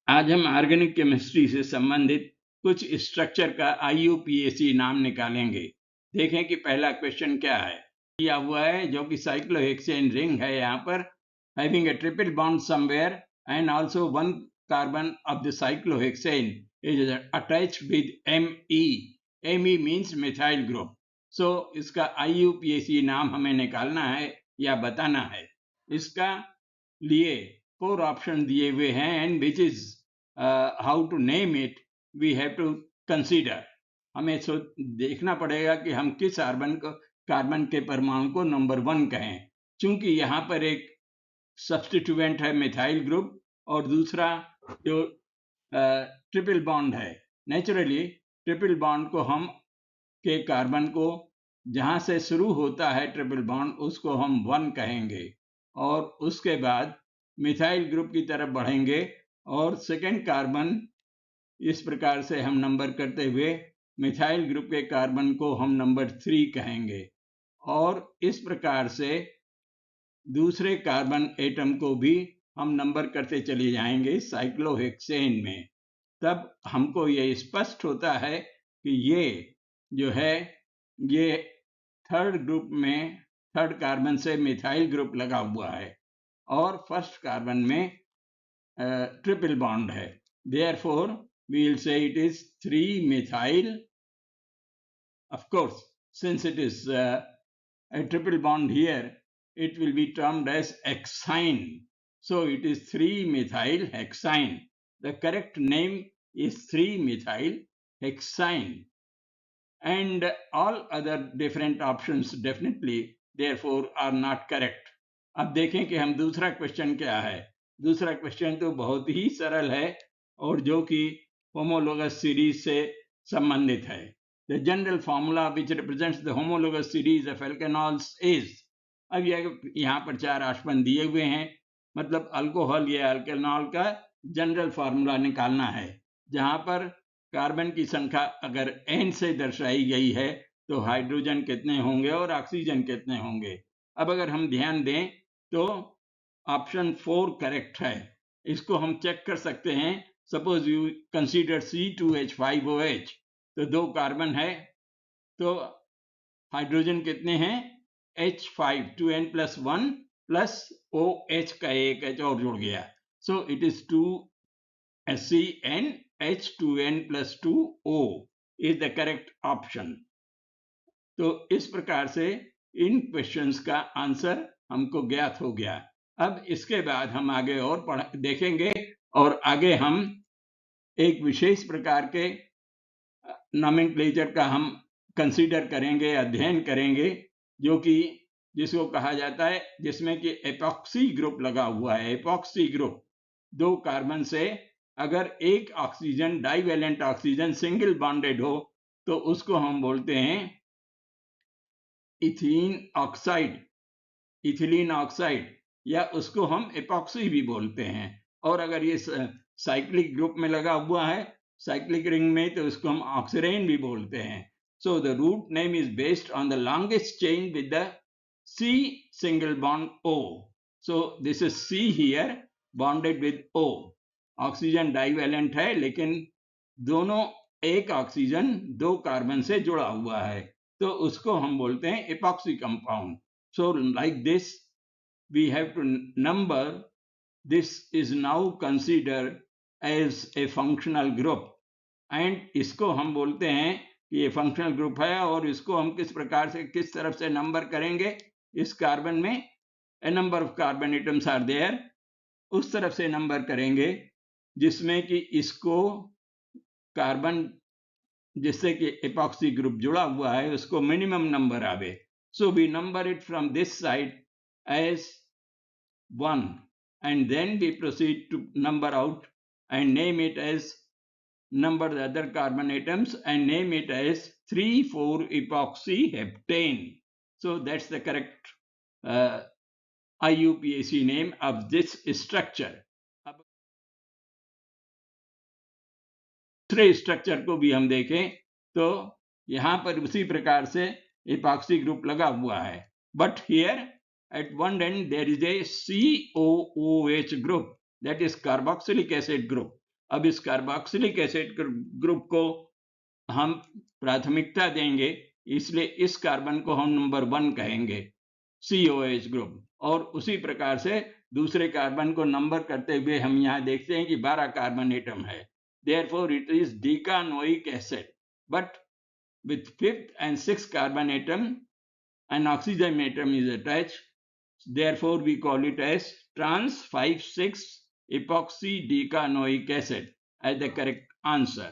आज हम organic chemistry से संबंधित कुछ स्ट्रक्चर का IUPAC नाम निकालेंगे। देखें कि पहला क्वेश्चन क्या है। दिया हुआ है जो कि साइक्लोहेक्सेन रिंग है, यहाँ पर having a triple bond somewhere and also one carbon of the cyclohexane is attached with Me. Me means methyl group. So इसका IUPAC नाम हमें निकालना है या बताना है। इसका लिए 4 ऑप्शन दिए हुए हैं and which is how to name it we have to consider. हमें देखना पड़ेगा कि हम किस कार्बन के परमाणु को नंबर 1 कहें, क्योंकि यहाँ पर एक सब्स्टिट्यूएंट है मिथाइल ग्रुप और दूसरा जो ट्रिपल बॉन्ड है। नेचुरली ट्रिपल बॉन्ड को हम के कार्बन को जहाँ से शुरू होता है ट्रिपल बॉन्ड उसको हम 1 कहेंगे और उसके बाद मिथाइल ग्रुप की तरफ बढ़ेंगे और सेकेंड कार्बन इस प्रकार से हम नंबर करते हुए मिथाइल ग्रुप के कार्बन को हम नंबर 3 कहेंगे और इस प्रकार से दूसरे कार्बन एटम को भी हम नंबर करते चले जाएंगे साइक्लोहेक्सेन में। तब हमको ये स्पष्ट होता है कि ये जो है ये थर्ड ग्रुप में थर्ड कार्बन से मिथाइल ग्रुप लगा हुआ है और फर्स्ट कार्बन में ट्रिपल बॉन्ड है। Therefore, we will say it is 3-methyl. Of course, since it is a triple bond here, it will be termed as hexyne. So it is 3-methyl hexyne. The correct name is 3-methyl hexyne. And all other different options definitely, therefore, are not correct. अब देखें कि हम दूसरा question क्या है। दूसरा question तो बहुत ही सरल है और जो कि होमोलोगस सीरीज से संबंधित है। The general formula which represents the homologous series of alkanols is. अब यहाँ पर 4 ऑप्शन दिए हुए हैं, मतलब अल्कोहल या एल्केनॉल का जनरल फार्मूला निकालना है, जहाँ पर कार्बन की संख्या अगर n से दर्शाई गई है तो हाइड्रोजन कितने होंगे और ऑक्सीजन कितने होंगे। अब अगर हम ध्यान दें तो ऑप्शन 4 करेक्ट है। इसको हम चेक कर सकते हैं। सपोज यू कंसीडर C2H5OH, तो 2 कार्बन है तो हाइड्रोजन कितने हैं H5, 2n+1 प्लस OH का एक H और जुड़ गया, so it is 2CN H2n+2O is the correct option. तो इस प्रकार से इन क्वेश्चंस का आंसर हमको ज्ञात हो गया। अब इसके बाद हम आगे और देखेंगे और आगे हम एक विशेष प्रकार के नोमेनक्लेचर का हम कंसीडर करेंगे, अध्ययन करेंगे, जो कि जिसको कहा जाता है, जिसमें कि एपॉक्सी ग्रुप लगा हुआ है। एपॉक्सी ग्रुप 2 कार्बन से अगर एक oxygen divalent oxygen single bonded हो तो उसको हम बोलते हैं इथीन ऑक्साइड, इथिलीन ऑक्साइड, या उसको हम एपॉक्सी भी बोलते हैं। और अगर ये साइक्लिक ग्रुप में लगा हुआ है, साइक्लिक रिंग में, तो उसको हम ऑक्सीरेन भी बोलते हैं। So the root name is based on the longest chain with the C single bond O. So this is C here bonded with O. Oxygen divalent है लेकिन दोनों एक ऑक्सीजन 2 कार्बन से जुड़ा हुआ है, तो उसको हम बोलते हैं epoxy compound. So like this we have to number this is now considered as a functional group and इसको हम बोलते हैं कि ये फंक्शनल ग्रुप है और इसको हम किस प्रकार से किस तरफ से नंबर करेंगे। इस कार्बन में a number of carbon atoms are there, उस तरफ से नंबर करेंगे जिसमें कि इसको कार्बन जिससे कि एपॉक्सी ग्रुप जुड़ा हुआ है उसको मिनिमम नंबर आवे। So we number it from this side as 1 and then we proceed to number out and name it as number the other carbon atoms and name it as 3,4-epoxyheptane. So that's the correct IUPAC name of this structure. अब दूसरे structure को भी हम देखें तो यहाँ पर उसी प्रकार से एपॉक्सी ग्रुप लगा हुआ है, but here at one end there is a COOH group, that is carboxylic acid group, अब इस कार्बोक्सिलिक एसिड ग्रुप को हम प्राथमिकता देंगे, इसलिए इस कार्बन को हम नंबर 1 कहेंगे, COH ग्रुप। और उसी प्रकार से दूसरे कार्बन को नंबर करते हुए हम यहाँ देखते हैं कि 12 कार्बन एटम है। Therefore, it is decanoic acid. But with 5th and 6th carbon atom, an oxygen atom is attached. Therefore, we call it as trans 5,6 epoxy decanoic acid as the correct answer.